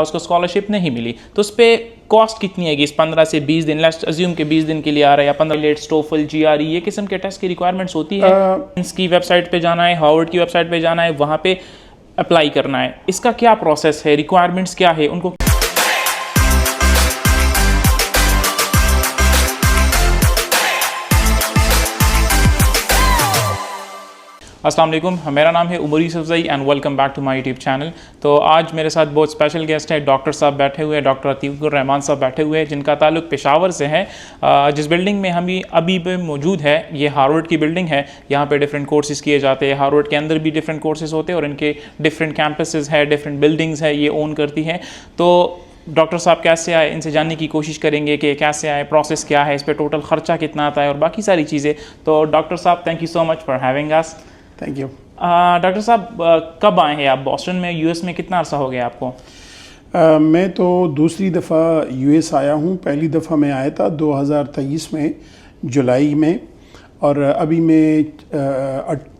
उसको स्कॉलरशिप नहीं मिली, तो उस पर कॉस्ट कितनी आएगी इस 15 से 20 दिन? लेट्स अज्यूम के 20 दिन के लिए आ रहा है, या 15 लेट्स टोफल GRE ये किस्म के टेस्ट की रिक्वायरमेंट्स होती है। इसकी वेबसाइट पे जाना है, हार्वर्ड की वेबसाइट पे जाना है, वहाँ पे अप्लाई करना है। इसका क्या प्रोसेस है, रिक्वायरमेंट्स क्या है उनको? अस्सलाम वालेकुम, मेरा नाम है Umar Yousafzai and welcome back to my YouTube channel. तो आज मेरे साथ बहुत स्पेशल गेस्ट है, डॉक्टर साहब बैठे हुए हैं, डॉक्टर अतीकुर रहमान साहब बैठे हुए हैं, जिनका ताल्लुक पेशावर से है। जिस बिल्डिंग में हम अभी भी मौजूद है, ये हार्वर्ड की बिल्डिंग है। यहाँ पे डिफरेंट कोर्सेज़ किए जाते हैं। हार्वर्ड के अंदर भी डिफरेंट कोर्सेज़ होते हैं और इनके डिफरेंट कैंपसेस है, डिफरेंट बिल्डिंग्स है, ये ओन करती हैं। तो डॉक्टर साहब कैसे आए, इनसे जानने की कोशिश करेंगे कि कैसे आए, प्रोसेस क्या है, इस पर टोटल ख़र्चा कितना आता है और बाकी सारी चीज़ें। तो डॉक्टर साहब, thank you so much for having us. Thank you. Doctor साहब, कब आए हैं आप बॉस्टन में? यूएस में कितना अर्सा हो गया आपको? मैं तो दूसरी दफ़ा यूएस आया हूँ। पहली दफ़ा मैं आया था 2023 में जुलाई में, और अभी मैं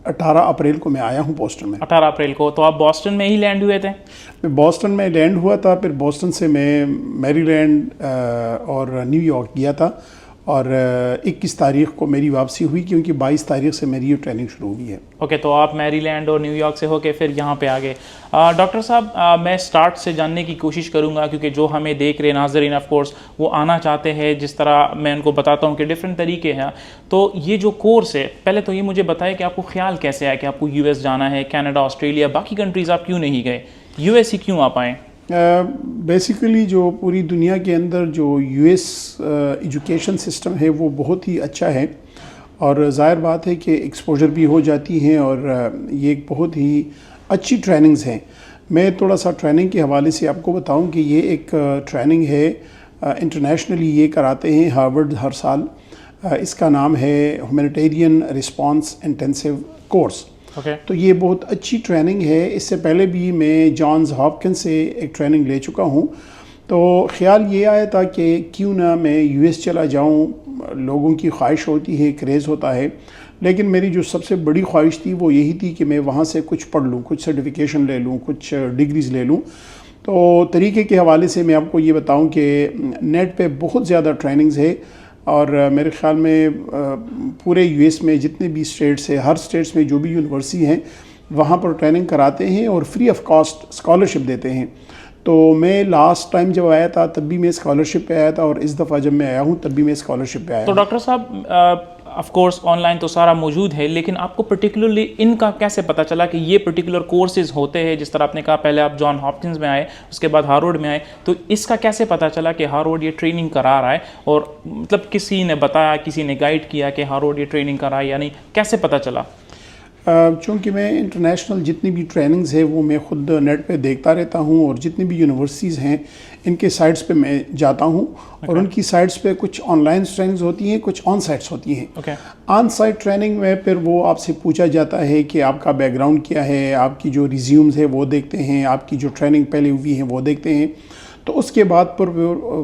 18 अप्रैल को मैं आया हूँ बॉस्टन में। 18 अप्रैल को। तो आप बॉस्टन में ही लैंड हुए थे? मैं बॉस्टन में लैंड हुआ था, फिर बॉस्टन से मैं मैरीलैंड और न्यूयॉर्क गया था, और 21 तारीख को मेरी वापसी हुई, क्योंकि 22 तारीख से मेरी ये ट्रेनिंग शुरू हुई है। ओके, तो आप मैरीलैंड और न्यूयॉर्क से होके फिर यहाँ पे आ गए। डॉक्टर साहब, मैं स्टार्ट से जानने की कोशिश करूँगा, क्योंकि जो हमें देख रहे नाज़रीन ऑफ कोर्स वो आना चाहते हैं। जिस तरह मैं उनको बताता हूँ कि डिफरेंट तरीके हैं। तो ये जो कोर्स है, पहले तो ये मुझे बताएं कि आपको ख्याल कैसे आया कि आपको यूएस जाना है, कनाडा, ऑस्ट्रेलिया, बाकी कंट्रीज़ आप क्यों नहीं गए, यूएस ही क्यों आप आए? बेसिकली जो पूरी दुनिया के अंदर जो यूएस एजुकेशन सिस्टम है वो बहुत ही अच्छा है, और ज़ाहिर बात है कि एक्सपोजर भी हो जाती हैं, और ये एक बहुत ही अच्छी ट्रेनिंग्स हैं। मैं थोड़ा सा ट्रेनिंग के हवाले से आपको बताऊं कि ये एक ट्रेनिंग है, इंटरनेशनली ये कराते हैं हार्वर्ड हर साल। इसका नाम है ह्यूमैनिटेरियन रिस्पांस इंटेंसिव कोर्स। तो ये बहुत अच्छी ट्रेनिंग है। इससे पहले भी मैं जॉन्स हॉपकिंस से एक ट्रेनिंग ले चुका हूँ। तो ख्याल ये आया था कि क्यों ना मैं यूएस चला जाऊँ। लोगों की ख्वाहिश होती है, क्रेज़ होता है, लेकिन मेरी जो सबसे बड़ी ख्वाहिश थी वो यही थी कि मैं वहाँ से कुछ पढ़ लूँ, कुछ सर्टिफिकेशन ले लूँ, कुछ डिग्रीज़ ले लूँ। तो तरीके के हवाले से मैं आपको ये बताऊँ कि नेट पे बहुत ज़्यादा ट्रेनिंग्स है, और मेरे ख़्याल में पूरे यूएस में जितने भी स्टेट्स हैं, हर स्टेट्स में जो भी यूनिवर्सिटी हैं वहाँ पर ट्रेनिंग कराते हैं और फ्री ऑफ कॉस्ट स्कॉलरशिप देते हैं। तो मैं लास्ट टाइम जब आया था तब भी मैं स्कॉलरशिप पे आया था, और इस दफ़ा जब मैं आया हूँ तब भी मैं स्कॉलरशिप पे आया। तो डॉक्टर साहब, ऑफ कोर्स ऑनलाइन तो सारा मौजूद है, लेकिन आपको पर्टिकुलरली इनका कैसे पता चला कि ये पर्टिकुलर कोर्सेज होते हैं? जिस तरह आपने कहा पहले आप जॉन हॉपकिंस में आए, उसके बाद हार्वर्ड में आए, तो इसका कैसे पता चला कि हार्वर्ड ये ट्रेनिंग करा रहा है? और मतलब किसी ने बताया, किसी ने गाइड किया कि हार्वर्ड ये ट्रेनिंग करा है या नहीं, कैसे पता चला? चूँकि मैं इंटरनेशनल जितनी भी ट्रेनिंग्स है वो मैं ख़ुद नेट पे देखता रहता हूँ, और जितनी भी यूनिवर्सिटीज़ हैं इनके साइट्स पे मैं जाता हूँ। और उनकी साइट्स पे कुछ ऑनलाइन ट्रेनिंग्स होती हैं, कुछ ऑन साइट्स होती हैं। ऑन साइट ट्रेनिंग में फिर वो आपसे पूछा जाता है कि आपका बैकग्राउंड क्या है, आपकी जो रिज्यूम्स है वो देखते हैं, आपकी जो ट्रेनिंग पहले हुई है वो देखते हैं। तो उसके बाद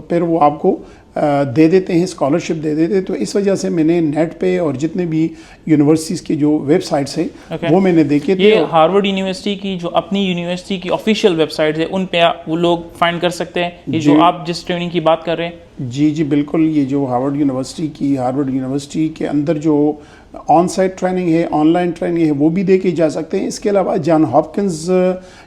फिर वो आपको दे देते हैं, स्कॉलरशिप दे देते हैं। तो इस वजह से मैंने नेट पे और जितने भी यूनिवर्सिटीज़ के जो वेबसाइट्स हैं वो मैंने देखे थे। ये हार्वर्ड यूनिवर्सिटी की जो अपनी यूनिवर्सिटी की ऑफिशियल वेबसाइट है, उन पे वो लोग फाइंड कर सकते हैं ये जो आप जिस ट्रेनिंग की बात कर रहे हैं? जी जी बिल्कुल। ये जो हार्वर्ड यूनिवर्सिटी के अंदर जो ऑन साइट ट्रेनिंग है, ऑनलाइन ट्रेनिंग है, वो भी दे के जा सकते हैं। इसके अलावा जॉन हॉपकिंस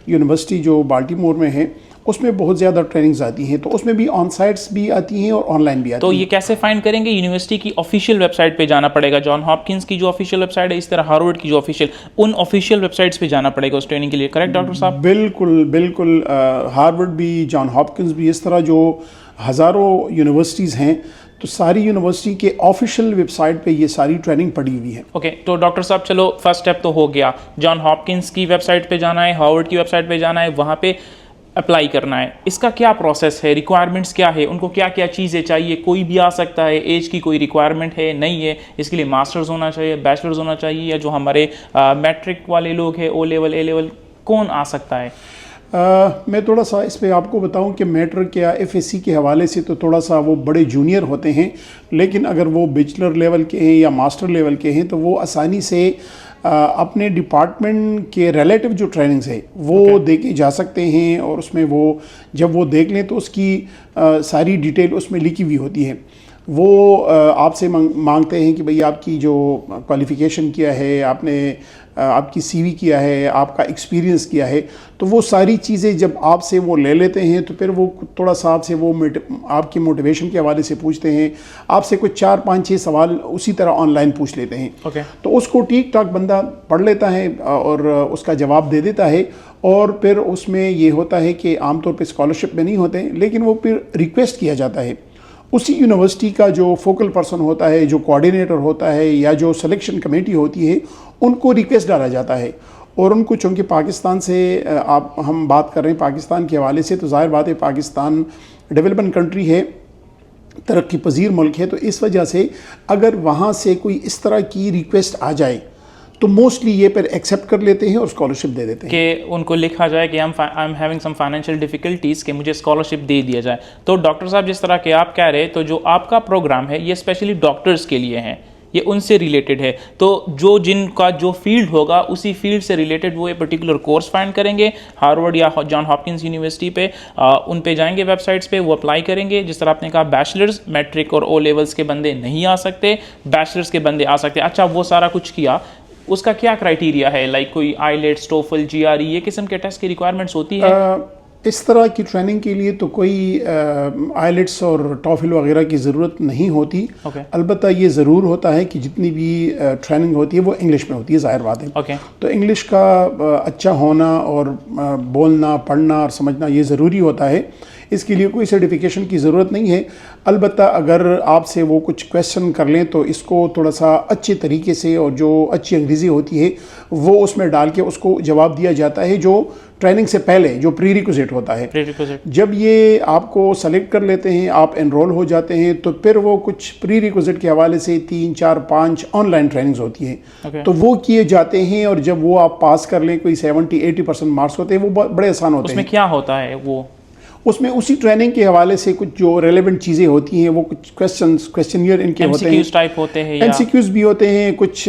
यूनिवर्सिटी जो बाल्टीमोर में है उसमें बहुत ज़्यादा ट्रेनिंग्स आती हैं, तो उसमें भी ऑन साइट्स भी आती हैं और ऑनलाइन भी आती हैं। तो ये कैसे फाइंड करेंगे? यूनिवर्सिटी की ऑफिशियल वेबसाइट पे जाना पड़ेगा, जॉन हॉपकिंस की जो ऑफिशियल वेबसाइट है, इस तरह हार्वर्ड की जो ऑफिशियल, उन ऑफिशियल वेबसाइट्स पे जाना पड़ेगा उस ट्रेनिंग के लिए। करेक्ट डॉक्टर साहब? बिल्कुल बिल्कुल। हार्वर्ड भी, जॉन हॉपकिंस भी, इस तरह जो हज़ारों यूनिवर्सिटीज़ हैं, तो सारी यूनिवर्सिटी के ऑफिशियल वेबसाइट पे ये सारी ट्रेनिंग पड़ी हुई है। ओके, तो डॉक्टर साहब चलो फर्स्ट स्टेप तो हो गया, जॉन हॉपकिंस की वेबसाइट पे जाना है, हार्वर्ड की वेबसाइट पे जाना है, वहाँ पे अप्लाई करना है। इसका क्या प्रोसेस है, रिक्वायरमेंट्स क्या है, उनको क्या क्या चीज़ें चाहिए? कोई भी आ सकता है, एज की कोई रिक्वायरमेंट है नहीं है? इसके लिए मास्टर्स होना चाहिए, बैचलर्स होना चाहिए, या जो हमारे मैट्रिक वाले लोग हैं, ओ लेवल, ए लेवल, कौन आ सकता है? मैं थोड़ा सा इस पे आपको बताऊं कि मैट्रिक या एफएससी के हवाले से तो थोड़ा सा वो बड़े जूनियर होते हैं, लेकिन अगर वो बैचलर लेवल के हैं या मास्टर लेवल के हैं तो वो आसानी से अपने डिपार्टमेंट के रिलेटिव जो ट्रेनिंग्स है वो दे के जा सकते हैं, और उसमें वो जब वो देख लें तो उसकी सारी डिटेल उसमें लिखी हुई होती है। वो आपसे मांगते हैं कि भाई आपकी जो क्वालिफ़िकेशन किया है, आपने आपकी सीवी किया है, आपका एक्सपीरियंस किया है, तो वो सारी चीज़ें जब आपसे वो ले लेते हैं तो फिर वो थोड़ा सा आपसे वो आपकी मोटिवेशन के हवाले से पूछते हैं, आपसे कुछ 4, 5, 6 सवाल उसी तरह ऑनलाइन पूछ लेते हैं। तो उसको ठीक ठाक बंदा पढ़ लेता है और उसका जवाब दे देता है, और फिर उसमें ये होता है कि आमतौर पर स्कॉलरशिप में नहीं होते, लेकिन वो फिर रिक्वेस्ट किया जाता है उसी यूनिवर्सिटी का जो फोकल पर्सन होता है, जो कोऑर्डिनेटर होता है, या जो सिलेक्शन कमेटी होती है, उनको रिक्वेस्ट डाला जाता है। और उनको, चूँकि पाकिस्तान से हम बात कर रहे हैं पाकिस्तान के हवाले से, तो ज़ाहिर बात है पाकिस्तान डेवलपमेंट कंट्री है, तरक्की पजीर मुल्क है, तो इस वजह से अगर वहाँ से कोई इस तरह की रिक्वेस्ट आ जाए तो मोस्टली ये पर एक्सेप्ट कर लेते हैं और स्कॉलरशिप दे देते हैं कि उनको लिखा जाए कि I am having some financial difficulties कि मुझे स्कॉलरशिप दे दिया जाए। तो डॉक्टर साहब, जिस तरह के आप कह रहे हैं, तो जो आपका प्रोग्राम है ये स्पेशली डॉक्टर्स के लिए है, ये उनसे रिलेटेड है। तो जो जिनका जो फील्ड होगा उसी फील्ड से रिलेटेड वो एक पर्टिकुलर कोर्स फाइंड करेंगे हार्वर्ड या जॉन हॉपकिंस यूनिवर्सिटी पे, उन पे जाएंगे वेबसाइट्स पे, वो अप्लाई करेंगे। जिस तरह आपने कहा बैचलर्स, मैट्रिक और ओ लेवल्स के बंदे नहीं आ सकते, बैचलर्स के बंदे आ सकते। अच्छा, वो सारा कुछ किया, उसका क्या क्राइटेरिया है? लाइक कोई आईलेट्स, टोफल, जीआरई, ये किस्म के टेस्ट की रिक्वायरमेंट्स होती है? इस तरह की ट्रेनिंग के लिए तो कोई आईलेट्स और टॉफिल वगैरह की ज़रूरत नहीं होती। अलबत्ता ये ज़रूर होता है कि जितनी भी ट्रेनिंग होती है वो इंग्लिश में होती है, ज़ाहिर बात है। तो इंग्लिश का अच्छा होना और बोलना, पढ़ना और समझना ये ज़रूरी होता है। इसके लिए कोई सर्टिफिकेशन की ज़रूरत नहीं है। अलबत्ता अगर आपसे वो कुछ क्वेश्चन कर लें तो इसको थोड़ा सा अच्छे तरीके से, और जो अच्छी अंग्रेज़ी होती है वो उसमें डाल के उसको जवाब दिया जाता है, जो ट्रेनिंग से पहले जो प्री रिक्विजिट होता है। जब ये आपको सेलेक्ट कर लेते हैं, आप एनरोल हो जाते हैं, तो फिर वो कुछ प्री रिक्विजिट के हवाले से 3, 4, 5 ऑनलाइन ट्रेनिंग्स होती हैं। तो वो किए जाते हैं, और जब वो आप पास कर लें, कोई 70-80% मार्क्स होते हैं, वो बड़े आसान होते हैं। उसमें क्या होता है? वो उसमें उसी ट्रेनिंग के हवाले से कुछ जो रेलेवेंट चीज़ें होती हैं, वो कुछ क्वेश्चनियर इनके होते हैं, टाइप होते हैं, एमसीक्यूज भी होते हैं, कुछ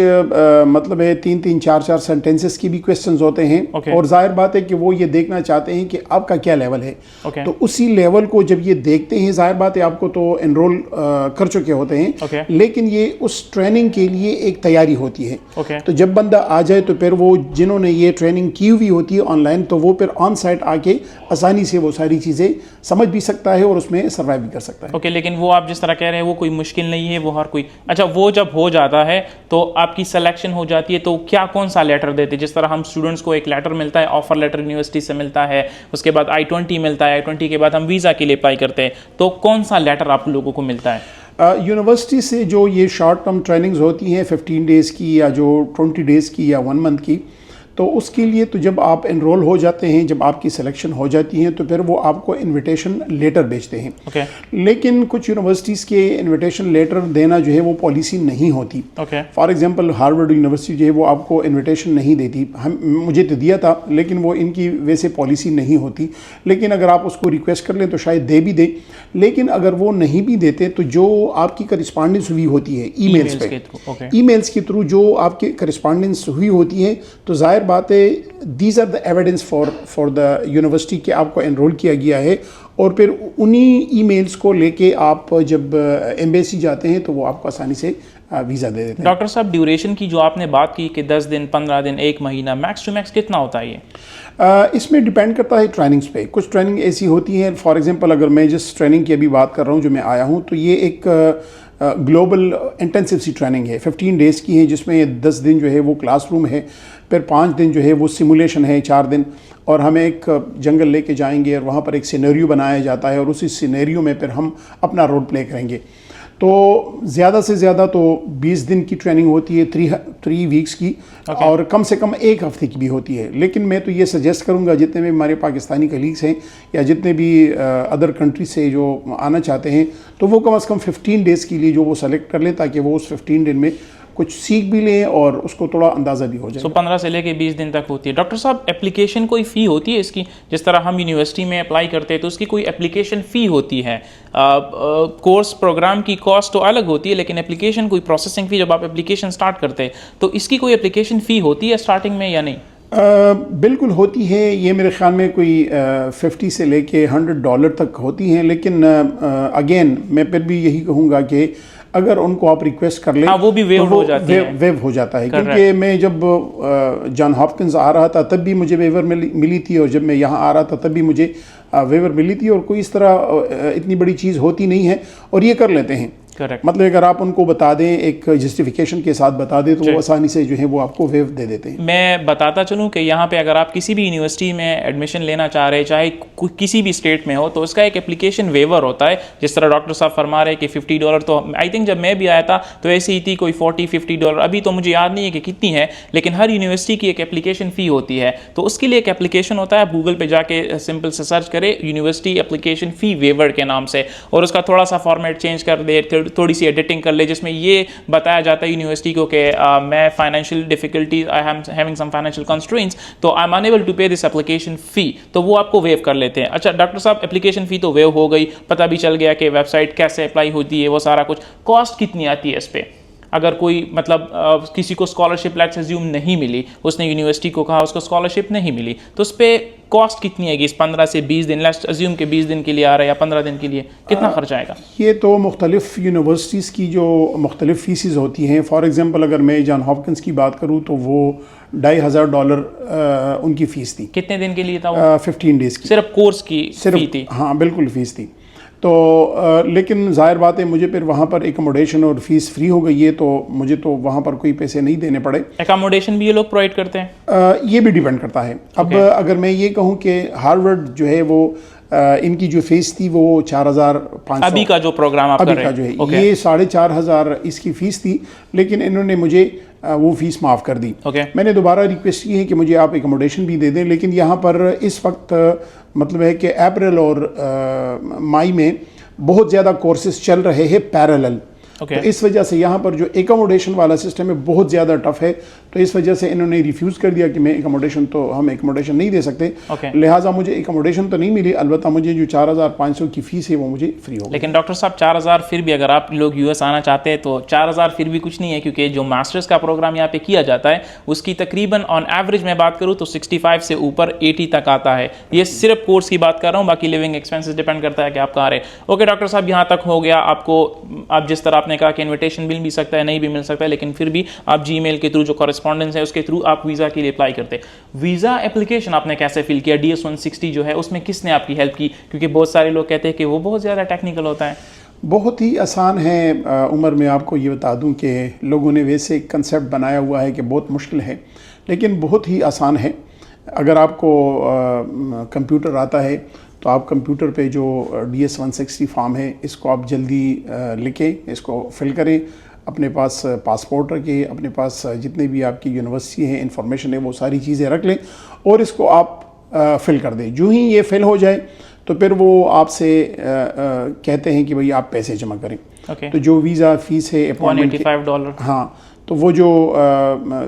मतलब है 3-3, 4-4 सेंटेंसेस की भी क्वेश्चंस होते हैं। और जाहिर बात है कि वो ये देखना चाहते हैं कि आपका क्या लेवल है। तो उसी लेवल को जब ये देखते हैं, जाहिर बात है आपको तो एनरोल कर चुके होते हैं, लेकिन ये उस ट्रेनिंग के लिए एक तैयारी होती है। तो जब बंदा आ जाए तो फिर वो जिन्होंने ये ट्रेनिंग की हुई होती है ऑनलाइन, तो वो फिर ऑन साइट आके आसानी से वो सारी चीज़ें समझ भी सकता है और उसमें सर्वाइव भी कर सकता है। लेकिन वो आप जिस तरह कह रहे हैं वो कोई मुश्किल नहीं है, वो हर कोई। अच्छा, वो जब हो जाता है तो आपकी सिलेक्शन हो जाती है, तो क्या कौन सा लेटर देते हैं? जिस तरह हम स्टूडेंट्स को एक लेटर मिलता है, ऑफर लेटर यूनिवर्सिटी से मिलता है, उसके बाद I-20 मिलता है, I-20 के बाद हम वीज़ा के लिए अप्लाई करते हैं, तो कौन सा लेटर आप लोगों को मिलता है? यूनिवर्सिटी से जो ये शॉर्ट टर्म ट्रेनिंग्स होती हैं 15 डेज़ की, या जो 20 डेज़ की, या 1 मंथ की, तो उसके लिए तो जब आप एनरोल हो जाते हैं, जब आपकी सिलेक्शन हो जाती है, तो फिर वो आपको इनविटेशन लेटर भेजते हैं। लेकिन कुछ यूनिवर्सिटीज़ के इनविटेशन लेटर देना जो है वो पॉलिसी नहीं होती। फॉर एग्जांपल हार्वर्ड यूनिवर्सिटी जो है वो आपको इनविटेशन नहीं देती। मुझे तो दिया था, लेकिन वो इनकी वैसे पॉलिसी नहीं होती। लेकिन अगर आप उसको रिक्वेस्ट कर लें तो शायद दे भी दे। लेकिन अगर वो नहीं भी देते तो जो आपकी करस्पॉन्डेंस हुई होती है ईमेल्स पे, ईमेल्स के थ्रू जो आपकी करस्पॉन्डेंस हुई होती है, तो ज़ाहिर बात है these are the evidence for the university कि आपको एनरोल किया गया है। और फिर उन्हीं ईमेल्स को लेके आप जब एम्बेसी जाते हैं तो वो आपको आसानी से वीज़ा दे देते हैं। डॉक्टर साहब, ड्यूरेशन की जो आपने बात की कि 10 दिन, 15 दिन, 1 महीना, मैक्स टू मैक्स कितना होता है ये? इसमें डिपेंड करता है ट्रेनिंग्स पे। कुछ ट्रेनिंग ऐसी होती हैं, फॉर एग्जांपल अगर मैं जिस ट्रेनिंग की अभी बात कर रहा हूँ, जो मैं आया हूँ, तो ये एक ग्लोबल इंटेंसिव सी ट्रेनिंग है, 15 डेज़ की है, जिसमें 10 दिन जो है वो क्लासरूम है, फिर 5 दिन जो है वो सिमुलेशन है, 4 दिन, और हमें एक जंगल लेके जाएंगे और वहाँ पर एक सिनेरियो बनाया जाता है, और उसी सिनेरियो में फिर हम अपना रोल प्ले करेंगे। तो ज़्यादा से ज़्यादा तो 20 दिन की ट्रेनिंग होती है, 3 वीक्स की, और कम से कम 1 हफ्ते की भी होती है। लेकिन मैं तो ये सजेस्ट करूँगा, जितने भी हमारे पाकिस्तानी कलीग्स हैं या जितने भी अदर कंट्री से जो आना चाहते हैं, तो वो कम से कम 15 डेज़ के लिए जो वो सेलेक्ट कर लें, ताकि वो उस 15 दिन में कुछ सीख भी लें और उसको थोड़ा अंदाज़ा भी हो जाए। 15 से लेके 20 दिन तक होती है। डॉक्टर साहब, एप्लीकेशन कोई फ़ी होती है इसकी? जिस तरह हम यूनिवर्सिटी में अप्लाई करते हैं तो उसकी कोई एप्लीकेशन फ़ी होती है? कोर्स प्रोग्राम की कॉस्ट तो अलग होती है, लेकिन एप्लीकेशन कोई प्रोसेसिंग फ़ी, जब आप एप्लीकेशन स्टार्ट करते हैं तो इसकी कोई एप्लीकेशन फ़ी होती है स्टार्टिंग में या नहीं? बिल्कुल होती है। ये मेरे ख्याल में कोई 50 से लेके $100 तक होती हैं, लेकिन अगेन मैं फिर भी यही कहूँगा कि अगर उनको आप रिक्वेस्ट कर लें, हाँ, वो भी वेव हो जाती है। वेव हो जाता है, क्योंकि मैं जब जॉन हॉपकिंस आ रहा था तब भी मुझे वेवर मिली थी, और जब मैं यहाँ आ रहा था तब भी मुझे वेवर मिली थी, और कोई इस तरह इतनी बड़ी चीज़ होती नहीं है, और ये कर लेते हैं। करेक्ट। मतलब अगर आप उनको बता दें, एक जस्टिफिकेशन के साथ बता दें, तो वो आसानी से जो है वो आपको वेव दे देते हैं। मैं बताता चलूं कि यहाँ पे अगर आप किसी भी यूनिवर्सिटी में एडमिशन लेना चाह रहे हैं, चाहे किसी भी स्टेट में हो, तो उसका एक एप्लीकेशन वेवर होता है। जिस तरह डॉक्टर साहब फरमा रहे हैं कि $50, तो आई थिंक जब मैं भी आया था तो ऐसी ही थी, कोई $40-50, अभी तो मुझे याद नहीं है कि कितनी है, लेकिन हर यूनिवर्सिटी की एक एप्लीकेशन फ़ी होती है। तो उसके लिए एक एप्लीकेशन होता है, आप गूगल पर जाके सिंपल से सर्च करें यूनिवर्सिटी एप्लीकेशन फ़ी वेवर के नाम से, और उसका थोड़ा सा फॉर्मेट चेंज कर दे, थोड़ी सी एडिटिंग कर ले, जिसमें ये बताया जाता है यूनिवर्सिटी को कि मैं financial difficulties, I am having some financial constraints, तो I am unable to pay this application fee, तो वो आपको वेव कर लेते हैं। अच्छा डॉक्टर साहब, एप्लीकेशन फी तो वेव हो गई, पता भी चल गया कि वेबसाइट कैसे अप्लाई होती है, वो सारा कुछ, कॉस्ट कितनी आती है इस पर? अगर कोई मतलब किसी को स्कॉलरशिप लेट्स अज्यूम नहीं मिली, उसने यूनिवर्सिटी को कहा उसको स्कॉलरशिप नहीं मिली, तो उस पर कॉस्ट कितनी आएगी इस 15 से 20 दिन? लेट्स अज्यूम के 20 दिन के लिए आ रहा है या 15 दिन के लिए, कितना खर्च आएगा? ये तो मुख्तलिफ यूनिवर्सिटीज़ की जो मुख्तलिफ फीसिस होती हैं। फॉर एग्जांपल अगर मैं जॉन हॉपकिंस की बात करूँ तो वो $2,500 उनकी फ़ीस थी। कितने दिन के लिए था वो? 15 डेज़ की, सिर्फ कोर्स की फी थी? हाँ बिल्कुल फ़ीस थी। तो लेकिन ज़ाहिर बात है, मुझे फिर वहाँ पर एकोमोडेशन और फीस फ्री हो गई है, तो मुझे तो वहाँ पर कोई पैसे नहीं देने पड़े। एकोमोडेशन भी ये लोग प्रोवाइड करते हैं? ये भी डिपेंड करता है। अब अगर मैं ये कहूँ कि हार्वर्ड जो है वो इनकी जो फीस थी वो 4,500, अभी का जो प्रोग्राम आप कर रहे हैं, अभी का जो है ये 4,500 इसकी फ़ीस थी, लेकिन इन्होंने मुझे वो फ़ीस माफ़ कर दी। मैंने दोबारा रिक्वेस्ट की है कि मुझे आप एकोमोडेशन भी दे दें, लेकिन यहाँ पर इस वक्त मतलब है कि अप्रैल और मई में बहुत ज़्यादा कोर्सेज चल रहे हैं पैरेलल। तो इस वजह से यहाँ पर जो एकोमोडेशन वाला सिस्टम है बहुत ज़्यादा टफ है, तो इस वजह से इन्होंने रिफ्यूज़ कर दिया कि मैं एकोमोडेशन, तो हम एकोमोडेशन नहीं दे सकते। लिहाजा मुझे एकोमोडेशन तो नहीं मिली, अलबत्ता मुझे जो 4,500 की फ़ीस है वो मुझे फ्री हो। लेकिन डॉक्टर साहब 4,000 फिर भी, अगर आप लोग यूएस आना चाहते हैं तो 4,000 फिर भी कुछ नहीं है, क्योंकि जो मास्टर्स का प्रोग्राम यहाँ पे किया जाता है उसकी तकरीबन ऑन एवरेज मैं बात करूँ तो 65 से ऊपर 80 तक आता है। ये सिर्फ कोर्स की बात कर रहा हूँ, बाकी लिविंग एक्सपेंसेस डिपेंड करता है कि आप कहाँ रहे। ओके डॉक्टर साहब, यहाँ तक हो गया। आपको, आप जिस तरह आपने कहा कि इन्विटेशन मिल भी सकता है, नहीं भी मिल सकता है, लेकिन फिर भी आप जीमेल के थ्रू, जो कॉरेस्पॉन्डेंस है उसके थ्रू आप वीज़ा के लिए अप्लाई करते। वीज़ा एप्लीकेशन आपने कैसे फिल किया? DS-160 जो है उसमें किसने आपकी हेल्प की? क्योंकि बहुत सारे लोग कहते हैं कि वो बहुत ज़्यादा टेक्निकल होता है। बहुत ही आसान है। उमर, मैं आपको ये बता दूं कि लोगों ने वैसे एक कंसेप्ट बनाया हुआ है कि बहुत मुश्किल है, लेकिन बहुत ही आसान है। अगर आपको कंप्यूटर आता है तो आप कंप्यूटर पे जो DS-160 फॉर्म है इसको आप जल्दी लिखें, इसको फिल करें, अपने पास पासपोर्ट रखें, अपने पास जितने भी आपकी यूनिवर्सिटी है इंफॉर्मेशन है वो सारी चीज़ें रख लें, और इसको आप फिल कर दें। जो ही ये फिल हो जाए तो फिर वो आपसे कहते हैं कि भाई आप पैसे जमा करें। तो जो वीज़ा फ़ीस है $185, हाँ, तो वो जो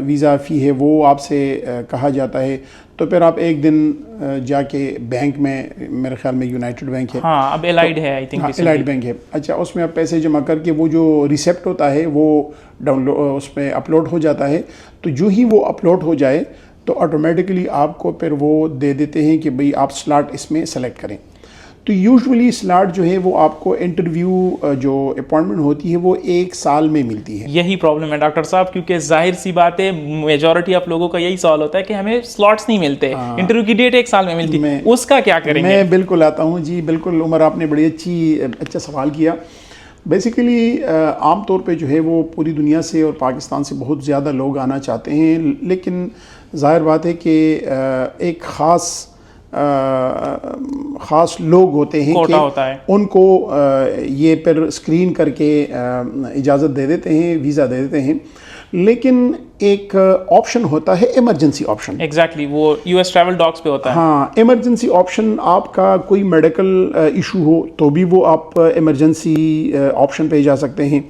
वीज़ा फ़ी है वो आपसे कहा जाता है। तो फिर आप एक दिन जाके बैंक में, मेरे ख्याल में यूनाइटेड बैंक है, हाँ अब एलाइड है, आई थिंक एलाइड बैंक है, अच्छा, उसमें आप पैसे जमा करके वो जो रिसिप्ट होता है वो डाउनलोड उसमें अपलोड हो जाता है। तो जो ही वो अपलोड हो जाए तो ऑटोमेटिकली आपको फिर वो दे देते हैं कि भाई आप स्लॉट इसमें सेलेक्ट करें। तो यूजुअली स्लॉट जो है वो आपको इंटरव्यू जो अपॉइंटमेंट होती है वो 1 साल में मिलती है। यही प्रॉब्लम है डॉक्टर साहब, क्योंकि जाहिर सी बात है मेजॉरिटी आप लोगों का यही सवाल होता है कि हमें स्लॉट्स नहीं मिलते, इंटरव्यू की डेट 1 साल में मिलती है, उसका क्या करेंगे? मैं बिल्कुल आता हूँ जी, बिल्कुल उमर, आपने बड़ी अच्छा सवाल किया। बेसिकली आम तौर पे जो है वो पूरी दुनिया से और पाकिस्तान से बहुत ज़्यादा लोग आना चाहते हैं, लेकिन ज़ाहिर बात है कि एक ख़ास लोग होते हैं कि होता है, उनको ये फिर स्क्रीन करके इजाज़त दे देते हैं, वीज़ा दे देते हैं। लेकिन एक ऑप्शन होता है इमरजेंसी ऑप्शन। एग्जैक्टली, वो US ट्रैवल डॉक्स पे होता है। हाँ, इमरजेंसी ऑप्शन, आपका कोई मेडिकल इशू हो तो भी वो आप इमरजेंसी ऑप्शन पे जा सकते हैं।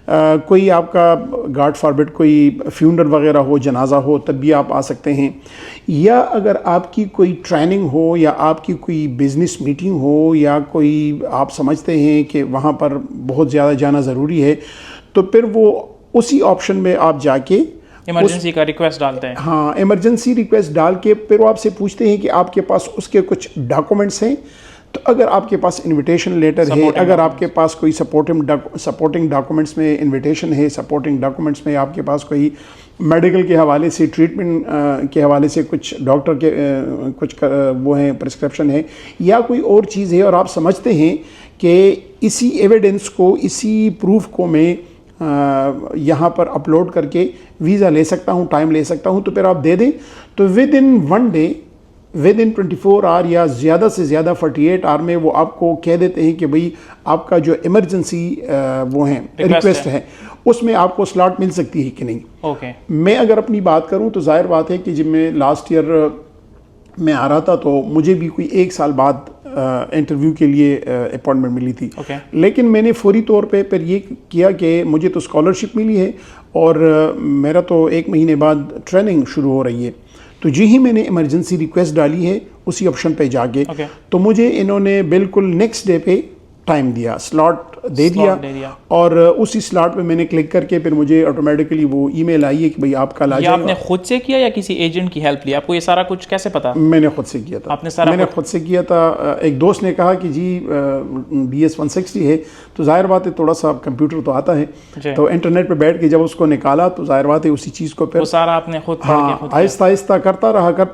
कोई आपका गॉड फॉरबिड कोई फ्यूनरल वगैरह हो, जनाजा हो, तब भी आप आ सकते हैं। या अगर आपकी कोई ट्रेनिंग हो या आपकी कोई बिज़नेस मीटिंग हो या कोई आप समझते हैं कि वहाँ पर बहुत ज़्यादा जाना ज़रूरी है, तो फिर वो उसी ऑप्शन में आप जाके इमरजेंसी का रिक्वेस्ट डालते हैं। हाँ, इमरजेंसी रिक्वेस्ट डाल के फिर वो आपसे पूछते हैं कि आपके पास उसके कुछ डॉक्यूमेंट्स हैं। तो अगर आपके पास इनविटेशन लेटर है, अगर आपके पास कोई सपोर्टिंग डॉक्यूमेंट्स में इनविटेशन है, सपोर्टिंग डॉक्यूमेंट्स में आपके पास कोई मेडिकल के हवाले से, ट्रीटमेंट के हवाले से कुछ डॉक्टर के वो हैं, प्रिस्क्रिप्शन है या कोई और चीज़ है, और आप समझते हैं कि इसी एविडेंस को, इसी प्रूफ को मैं यहाँ पर अपलोड करके वीज़ा ले सकता हूँ, टाइम ले सकता हूँ, तो फिर आप दे दें। तो within 1 day, within 24 hour या ज़्यादा से ज़्यादा 48 आवर में वो आपको कह देते हैं कि भाई आपका जो इमरजेंसी वो है रिक्वेस्ट है उसमें आपको स्लॉट मिल सकती है कि नहीं। ओके। मैं अगर अपनी बात करूँ तो जाहिर बात है कि जब मैं लास्ट ईयर मैं आ रहा था तो मुझे भी कोई 1 साल बाद इंटरव्यू के लिए अपॉइंटमेंट मिली थी। लेकिन मैंने फौरी तौर पे फिर ये किया कि मुझे तो स्कॉलरशिप मिली है और मेरा तो 1 महीने बाद ट्रेनिंग शुरू हो रही है, तो जी ही मैंने इमरजेंसी रिक्वेस्ट डाली है उसी ऑप्शन पे जाके। तो मुझे इन्होंने बिल्कुल नेक्स्ट डे पे टाइम दिया, स्लॉट दे दिया और उसी स्लॉट पे मैंने क्लिक करके फिर मुझे ऑटोमेटिकली वो ईमेल आई है कि भाई आप कल आ जाइए। आपने खुद से किया या किसी एजेंट की हेल्प ली? आपको ये सारा कुछ कैसे पता? मैंने खुद से किया था। आपने सारा मैंने खुद से किया था। एक दोस्त ने कहा कि जी BS 160 है, तो जाहिर बात है थोड़ा सा कंप्यूटर तो आता है, तो इंटरनेट पे बैठ के जब उसको निकाला तो जाहिर बात है उसी चीज़ को फिर सारा आपने खुद आहिस्ता आहिस्ता करता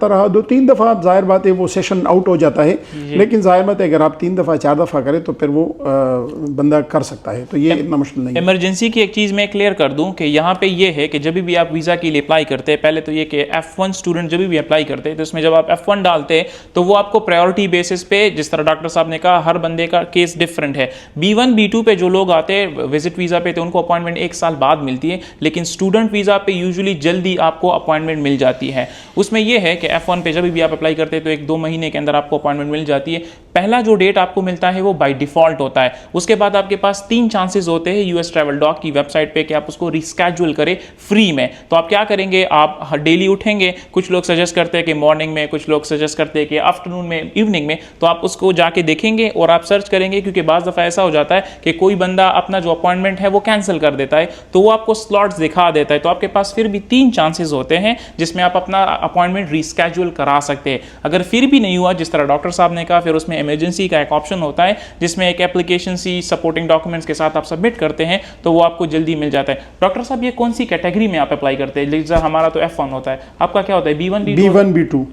रहा 2-3 दफ़ा। जाहिर बात है वो सेशन आउट हो जाता है, लेकिन जाहिर बात है अगर आप 3 दफ़ा 4 दफ़ा करें तो फिर वो बंदा कर सकता है, तो ये इतना मुश्किल नहीं है। इमरजेंसी की एक चीज़ मैं क्लियर कर दूं कि यहाँ पे ये है कि जब भी आप वीज़ा के लिए अप्लाई करते हैं, पहले तो ये कि F1 स्टूडेंट जब भी अप्लाई करते हैं तो इसमें जब आप F1 डालते हैं तो वो आपको प्रायोरिटी बेसिस पे, जिस तरह डॉक्टर साहब ने कहा हर बंदे का केस डिफरेंट है। B1 B2 पे जो लोग आते हैं विजिट वीज़ा पे तो उनको अपॉइंटमेंट 1 साल बाद मिलती है, लेकिन स्टूडेंट वीज़ा पे यूजुअली जल्दी आपको अपॉइंटमेंट मिल जाती है। उसमें यह है कि F1 पे जब भी आप अप्लाई करते हैं तो 1-2 महीने के अंदर आपको अपॉइंटमेंट मिल जाती है। पहला जो डेट आपको मिलता है वो बाय डिफॉल्ट होता है। उसके बाद आपके पास 3 चांसेस होते हैं US ट्रैवल डॉक की वेबसाइट पे कि आप उसको रिस्केड्यूल करें फ्री में। तो आप क्या करेंगे, आप डेली उठेंगे, कुछ लोग सजेस्ट करते हैं कि मॉर्निंग में, कुछ लोग सजेस्ट करते हैं कि आफ्टरनून में, इवनिंग में, तो आप उसको जाके देखेंगे और आप सर्च करेंगे, क्योंकि बाज़ दफ़ा ऐसा हो जाता है कि कोई बंदा अपना जो अपॉइंटमेंट है वो कैंसिल कर देता है, तो वो आपको स्लॉट्स दिखा देता है। तो आपके पास फिर भी 3 चांसेस होते हैं जिसमें आप अपना अपॉइंटमेंट रिस्केड्यूल करा सकते हैं। अगर फिर भी नहीं हुआ, जिस तरह डॉक्टर साहब ने कहा, फिर उसमें इमरजेंसी का एक ऑप्शन होता है जिसमें एक एप्लीकेशन सी सपोर्टिंग डॉक्यूमेंट्स के साथ आप सबमिट करते हैं तो वो आपको जल्दी मिल जाता है। डॉक्टर साहब ये कौन सी कैटेगरी में आप अप्लाई करते हैं? जैसे हमारा तो F1 होता है, आपका क्या होता है? B1 B2।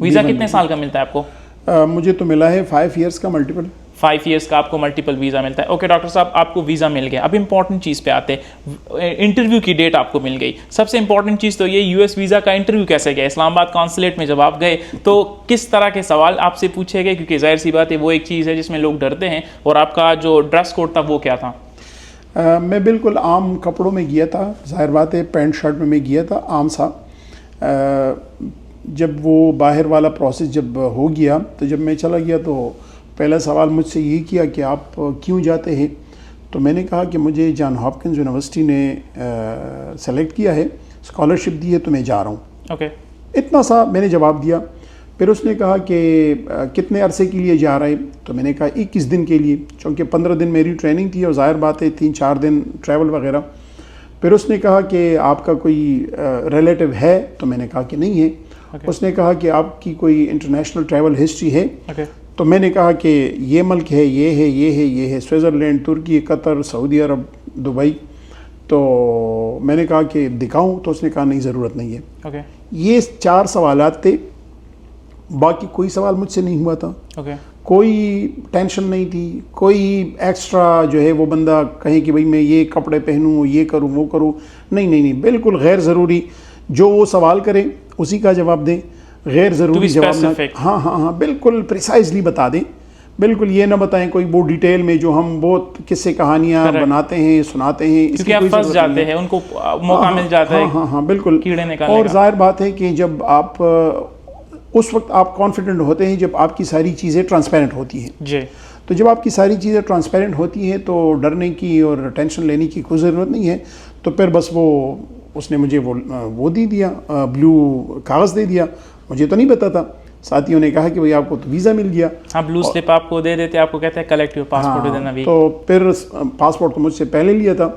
वीज़ा कितने साल का मिलता है आपको? मुझे तो मिला है 5 ईयर्स का मल्टीपल। 5 ईयर्स का आपको मल्टीपल वीज़ा मिलता है। ओके डॉक्टर साहब, आपको वीज़ा मिल गया। अब इंपॉर्टेंट चीज़ पे आते हैं, इंटरव्यू की डेट आपको मिल गई। सबसे इंपॉर्टेंट चीज़ तो ये US वीज़ा का इंटरव्यू कैसे गया? इस्लामाबाद कॉन्सुलेट में जब आप गए तो किस तरह के सवाल आपसे पूछे गए? क्योंकि जाहिर सी बात है वो एक चीज़ है जिसमें लोग डरते हैं, और आपका जो ड्रेस कोड था वो क्या था? मैं बिल्कुल आम कपड़ों में गया था, जाहिर बात है पैंट शर्ट में मैं गया था, आम सा। जब वो बाहर वाला प्रोसेस जब हो गया तो जब मैं चला गया तो पहला सवाल मुझसे ये किया कि आप क्यों जाते हैं? तो मैंने कहा कि मुझे जॉन हॉपकिंस यूनिवर्सिटी ने सेलेक्ट किया है, स्कॉलरशिप दी है, तो मैं जा रहा हूँ। ओके। इतना सा मैंने जवाब दिया। फिर उसने कहा कि कितने अरसे के लिए जा रहे? तो मैंने कहा 21 दिन के लिए, क्योंकि 15 दिन मेरी ट्रेनिंग थी और जाहिर बात है 3-4 दिन ट्रैवल वगैरह। फिर उसने कहा कि आपका कोई रिलेटिव है? तो मैंने कहा कि नहीं है। उसने कहा कि आपकी कोई इंटरनेशनल ट्रैवल हिस्ट्री है? तो मैंने कहा कि ये मुल्क है, ये है, ये है, ये है, स्विट्ज़रलैंड, तुर्की, कतर, सऊदी अरब, दुबई। तो मैंने कहा कि दिखाऊं? तो उसने कहा नहीं, ज़रूरत नहीं है। ये 4 सवालात थे, बाकी कोई सवाल मुझसे नहीं हुआ था। कोई टेंशन नहीं थी, कोई एक्स्ट्रा जो है वो बंदा कहे कि भाई मैं ये कपड़े पहनूं, ये करूं, वो करूं। नहीं नहीं नहीं, बिल्कुल गैर ज़रूरी जो वो सवाल करें उसी का जवाब दें, गैर ज़रूरी जवाब ना। हाँ, बिल्कुल प्रिसाइजली बता दें। बिल्कुल ये ना बताएं कोई वो डिटेल में जो हम बहुत किस्से कहानियाँ बनाते हैं, सुनाते हैं, क्योंकि आप फंस जाते हैं, उनको मौका मिल जाता है। हाँ, बिल्कुल कीड़े निकालने का। और जाहिर बात है कि जब आप उस वक्त आप कॉन्फिडेंट होते हैं जब आपकी सारी चीज़ें ट्रांसपेरेंट होती हैं जी। तो जब आपकी सारी चीज़ें ट्रांसपेरेंट होती हैं तो डरने की और टेंशन लेने की कोई ज़रूरत नहीं है। तो फिर बस उसने मुझे वो दे दिया, ब्लू कागज़ दे दिया, मुझे तो नहीं पता था। साथियों ने कहा कि भाई आपको तो वीज़ा मिल गया। हाँ, ब्लू स्लिप आपको दे देते, आपको कहते हैं collect your passport within a week. तो फिर पासपोर्ट तो मुझसे पहले लिया था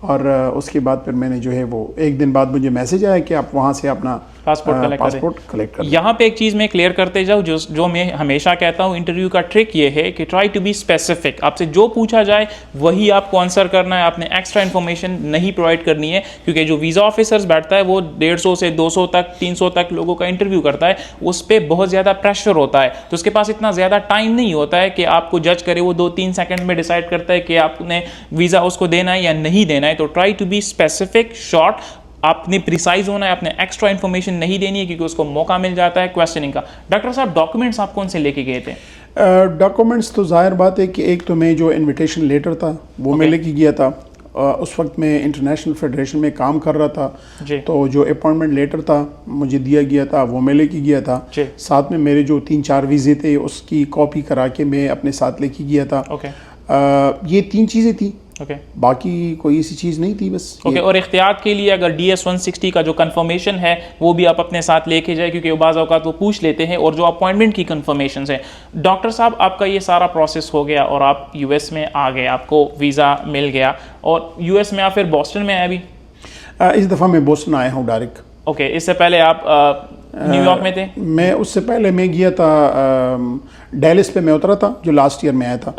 और उसके बाद फिर मैंने जो है वो एक दिन बाद मुझे मैसेज आया कि आप वहाँ से अपना पासपोर्ट कलेक्ट कर। यहाँ पे एक चीज़ मैं क्लियर करते जाऊँ, जो मैं हमेशा कहता हूँ इंटरव्यू का ट्रिक ये है कि ट्राई टू बी स्पेसिफिक। आपसे जो पूछा जाए वही आपको आंसर करना है, आपने एक्स्ट्रा इन्फॉर्मेशन नहीं प्रोवाइड करनी है, क्योंकि जो वीज़ा ऑफिसर्स बैठता है वो 150 से 200 तक 300 तक लोगों का इंटरव्यू करता है, उस पर बहुत ज़्यादा प्रेशर होता है, तो उसके पास इतना ज़्यादा टाइम नहीं होता है कि आपको जज करे। वो 2-3 सेकंड में डिसाइड करता है कि आपने वीज़ा उसको देना है या नहीं देना है। तो try to be specific, short, आपने प्रिसाइज होना है, आपने एक्स्ट्रा इन्फॉर्मेशन नहीं देनी है, क्योंकि उसको मौका मिल जाता है क्वेश्चनिंग का। डॉक्टर साहब, डॉक्यूमेंट्स आप कौन से लेके गए थे? डॉक्यूमेंट्स तो जाहिर बात है कि एक तो मैं जो इनविटेशन लेटर था वो मैं लेके गया था। उस वक्त मैं इंटरनेशनल फेडरेशन में काम कर रहा था, तो जो अपॉइंटमेंट लेटर था मुझे दिया गया था वो मैं लेके गया था। साथ में मेरे जो 3-4 वीज़े थे उसकी कॉपी करा के मैं अपने साथ लेके गया था। ये 3 चीज़ें थी। बाकी कोई ऐसी चीज़ नहीं थी बस। और एहतियात के लिए अगर DS 160 का जो कंफर्मेशन है वो भी आप अपने साथ लेके जाए, क्योंकि बाज़ औक़ात वो पूछ लेते हैं, और जो अपॉइंटमेंट की कंफर्मेशन है। डॉक्टर साहब, आपका ये सारा प्रोसेस हो गया और आप US में आ गए, आपको वीज़ा मिल गया, और US में आप फिर बॉस्टन में आए अभी? इस दफ़ा मैं बॉस्टन आया हूँ डायरेक्ट। इससे पहले आप न्यूयॉर्क में थे? मैं उससे पहले मैं गया था डैलिस पे मैं उतरा था, जो लास्ट ईयर में आया था।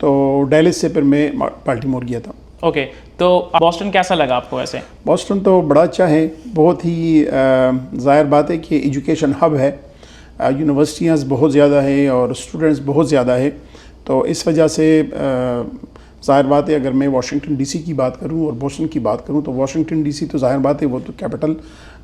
तो डैलिस से फिर मैं बाल्टीमोर गया था। तो बॉस्टन कैसा लगा आपको? वैसे बॉस्टन तो बड़ा अच्छा है, बहुत ही ज़ाहिर बात है कि एजुकेशन हब है, यूनिवर्सिटियाँ बहुत ज़्यादा है और स्टूडेंट्स बहुत ज़्यादा है। तो इस वजह से ज़ाहिर बात है, अगर मैं वाशिंगटन DC की बात करूं और बॉस्टन की बात करूं तो वाशिंगटन DC तो ज़ाहिर बात है वो तो कैपिटल,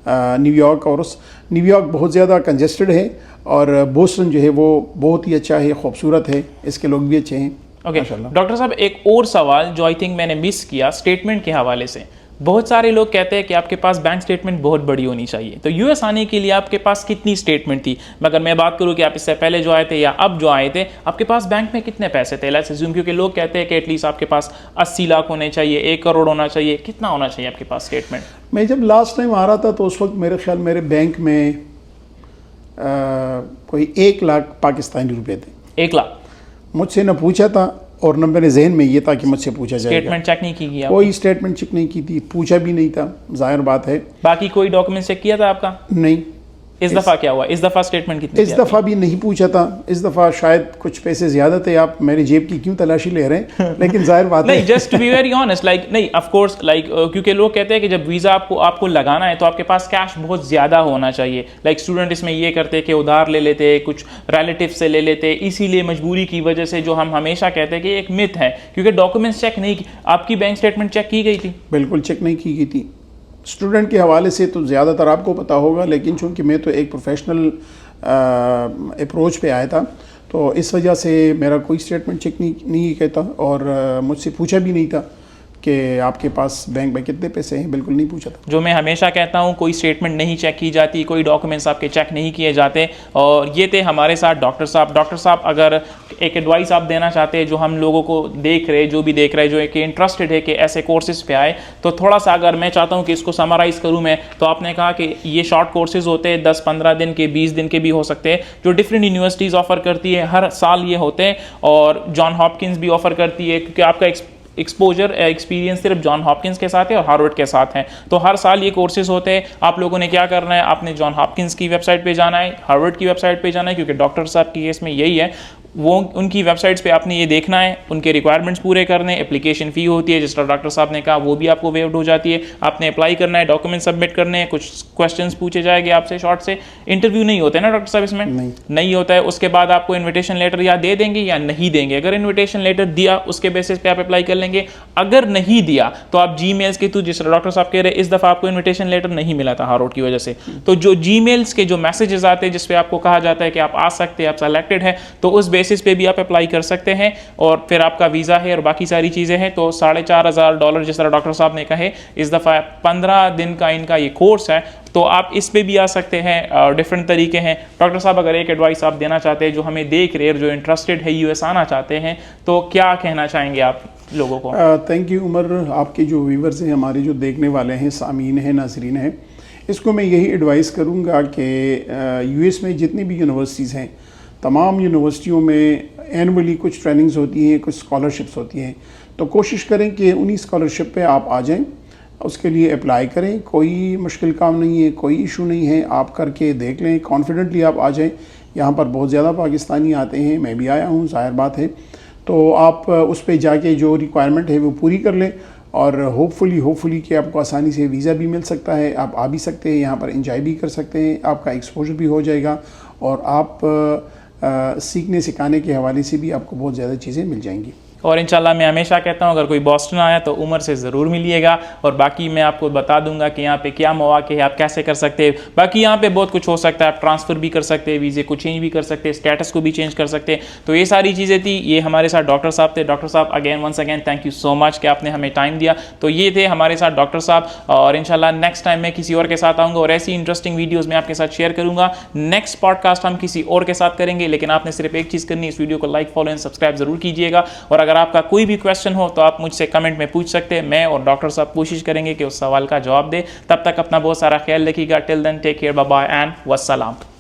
न्यूयॉर्क, और उस न्यूयॉर्क बहुत ज़्यादा कंजेस्टेड है, और बॉस्टन जो है वो बहुत ही अच्छा है, खूबसूरत है, इसके लोग भी अच्छे हैं। डॉक्टर साहब, एक और सवाल जो आई थिंक मैंने मिस किया स्टेटमेंट के हवाले से। बहुत सारे लोग कहते हैं कि आपके पास बैंक स्टेटमेंट बहुत बड़ी होनी चाहिए, तो US आने के लिए आपके पास कितनी स्टेटमेंट थी? अगर मैं बात करूं कि आप इससे पहले जो आए थे या अब जो आए थे, आपके पास बैंक में कितने पैसे थे? लेट्स अज्यूम, क्योंकि लोग कहते हैं कि एटलीस्ट आपके पास 80 लाख होने चाहिए, 1 करोड़ होना चाहिए, कितना होना चाहिए आपके पास स्टेटमेंट? मैं जब लास्ट टाइम आ रहा था तो उस वक्त मेरे ख्याल मेरे बैंक में कोई 1 लाख पाकिस्तानी रुपए थे। 1 लाख? मुझसे न पूछा था और न मेरे जहन में ये था कि मुझसे पूछा जाएगा। स्टेटमेंट चेक नहीं की गया? कोई स्टेटमेंट चेक नहीं की थी, पूछा भी नहीं था, जाहिर बात है। बाकी कोई डॉक्यूमेंट चेक किया था आपका? नहीं। इस दफ़ा क्या हुआ? इस दफ़ा स्टेटमेंट कितनी? इस दफ़ा भी नहीं पूछा था। इस दफ़ा शायद कुछ पैसे ज़्यादा थे। आप मेरी जेब की क्यों तलाशी ले रहे हैं? लेकिन जाहिर बात नहीं, just to be very honest, नहीं, ऑफ कोर्स, क्योंकि लोग कहते हैं कि जब वीज़ा आपको लगाना है तो आपके पास कैश बहुत ज़्यादा होना चाहिए। स्टूडेंट इसमें ये करते हैं कि उधार ले लेते हैं, कुछ रिलेटिव से ले लेते हैं, इसीलिए मजबूरी की वजह से, जो हम हमेशा कहते हैं कि एक मिथ है, क्योंकि डॉक्यूमेंट्स चेक नहीं। आपकी बैंक स्टेटमेंट चेक की गई थी? बिल्कुल चेक नहीं की गई थी। स्टूडेंट के हवाले से तो ज़्यादातर आपको पता होगा, लेकिन चूंकि मैं तो एक प्रोफेशनल अप्रोच पे आया था, तो इस वजह से मेरा कोई स्टेटमेंट चेक नहीं कहता, और मुझसे पूछा भी नहीं था कि आपके पास बैंक में कितने पैसे हैं, बिल्कुल नहीं पूछा था। जो मैं हमेशा कहता हूँ, कोई स्टेटमेंट नहीं चेक की जाती, कोई डॉक्यूमेंट्स आपके चेक नहीं किए जाते। और ये थे हमारे साथ डॉक्टर साहब। डॉक्टर साहब, अगर एक एडवाइस आप देना चाहते हैं जो हम लोगों को देख रहे, जो भी देख रहे, जो एक इंटरेस्टेड है कि ऐसे कोर्सेज पे आए, तो थोड़ा सा अगर मैं चाहता हूँ कि इसको समराइज़ करूँ मैं, तो आपने कहा कि ये शॉर्ट कोर्सेज होते हैं, 10-15 दिन के, 20 दिन के भी हो सकते हैं, जो डिफरेंट यूनिवर्सिटीज़ ऑफर करती है, हर साल ये होते हैं, और जॉन हॉपकिंस भी ऑफर करती है, क्योंकि आपका एक्सपीरियंस सिर्फ जॉन हॉपकिंस के साथ है और हार्वर्ड के साथ है, तो हर साल ये कोर्सेज होते हैं। आप लोगों ने क्या करना है, आपने जॉन हॉपकिंस की वेबसाइट पे जाना है, हार्वर्ड की वेबसाइट पे जाना है, क्योंकि डॉक्टर साहब की केस में यही है, वो उनकी वेबसाइट्स पे आपने ये देखना है, उनके रिक्वायरमेंट्स पूरे करने, एप्लीकेशन फ़ी होती है, जिस तरह डॉक्टर साहब ने कहा, वो भी आपको वेव्ड हो जाती है। आपने अप्लाई करना है, डॉक्यूमेंट सबमिट करने हैं, कुछ क्वेश्चंस पूछे जाएंगे आपसे शॉर्ट से। इंटरव्यू नहीं होते ना डॉक्टर साहब इसमें? नहीं होता है। उसके बाद आपको इन्विटेशन लेटर या दे देंगे या नहीं देंगे। अगर इन्विटेशन लेटर दिया, उसके बेसिस पे आप अप्लाई कर लेंगे। अगर नहीं दिया तो आप जीमेल्स के थ्रू, जिस डॉक्टर साहब कह रहे हैं, इस दफ़ा आपको इन्विटेशन लेटर नहीं मिला था हार्वर्ड की वजह से, तो जो जीमेल्स के जो मैसेजेस आते हैं जिसपे आपको कहा जाता है कि आप आ सकते हैं, आप सेलेक्टेड है, तो उस बेसिस पे भी आप अप्लाई कर सकते हैं और फिर आपका वीज़ा है और बाकी सारी चीज़ें हैं। तो $4,500 जिस तरह डॉक्टर साहब ने कहे, इस दफ़ा 15 दिन का इनका ये कोर्स है, तो आप इस पे भी आ सकते हैं। डिफरेंट तरीके हैं। डॉक्टर साहब, अगर एक एडवाइस आप देना चाहते हैं जो हमें देख रहे हैं, जो इंटरेस्टेड है यूएस आना चाहते हैं, तो क्या कहना चाहेंगे आप लोगों को? Thank you Umar. आपके जो व्यूवर्स हैं, हमारे जो देखने वाले हैं, सामीन हैं, नाजरीन हैं, इसको मैं यही एडवाइस करूँगा कि यूएस में जितनी भी यूनिवर्सिटीज़ हैं, तमाम यूनिवर्सिटियों में एनुअली कुछ ट्रेनिंग्स होती हैं, कुछ स्कॉलरशिप्स होती हैं। तो कोशिश करें कि उन्हीं स्कॉलरशिप पे आप आ जाएं, उसके लिए अप्लाई करें। कोई मुश्किल काम नहीं है, कोई इशू नहीं है, आप करके देख लें, कॉन्फिडेंटली आप आ जाएं। यहाँ पर बहुत ज़्यादा पाकिस्तानी आते हैं, मैं भी आया हूँ, ज़ाहिर बात है। तो आप उस पर जाके जो रिक्वायरमेंट है वो पूरी कर लें और होपफुली कि आपको आसानी से वीज़ा भी मिल सकता है, आप आ भी सकते हैं, यहाँ पर एंजॉय भी कर सकते हैं, आपका एक्सपोजर भी हो जाएगा और आप सीखने सिखाने के हवाले से भी आपको बहुत ज़्यादा चीज़ें मिल जाएंगी। और इंशाल्लाह मैं हमेशा कहता हूँ, अगर कोई बॉस्टन आया तो उमर से ज़रूर मिलिएगा। और बाकी मैं आपको बता दूंगा कि यहाँ पे क्या मौक़े है, आप कैसे कर सकते हैं। बाकी यहाँ पे बहुत कुछ हो सकता है, आप ट्रांसफ़र भी कर सकते हैं, वीज़े को चेंज भी कर सकते हैं, स्टेटस को भी चेंज कर सकते हैं। तो ये सारी चीज़ें थी। ये हमारे साथ डॉक्टर साहब थे। डॉक्टर साहब once again thank you so much कि आपने हमें टाइम दिया। तो ये थे हमारे साथ डॉक्टर साहब, और इंशाल्लाह नेक्स्ट टाइम मैं किसी और के साथ आऊँगा और ऐसी इंटरेस्टिंग वीडियोज़ मैं आपके साथ शेयर करूँगा। नेक्स्ट पॉडकास्ट हम किसी और के साथ करेंगे, लेकिन आपने सिर्फ एक चीज़ करनी है, इस वीडियो को लाइक, फॉलो एंड सब्सक्राइब ज़रूर कीजिएगा। और अगर आपका कोई भी क्वेश्चन हो तो आप मुझसे कमेंट में पूछ सकते हैं। मैं और डॉक्टर साहब कोशिश करेंगे कि उस सवाल का जवाब दे। तब तक अपना बहुत सारा ख्याल रखिएगा। Till then take care, bye bye and वस्सलाम।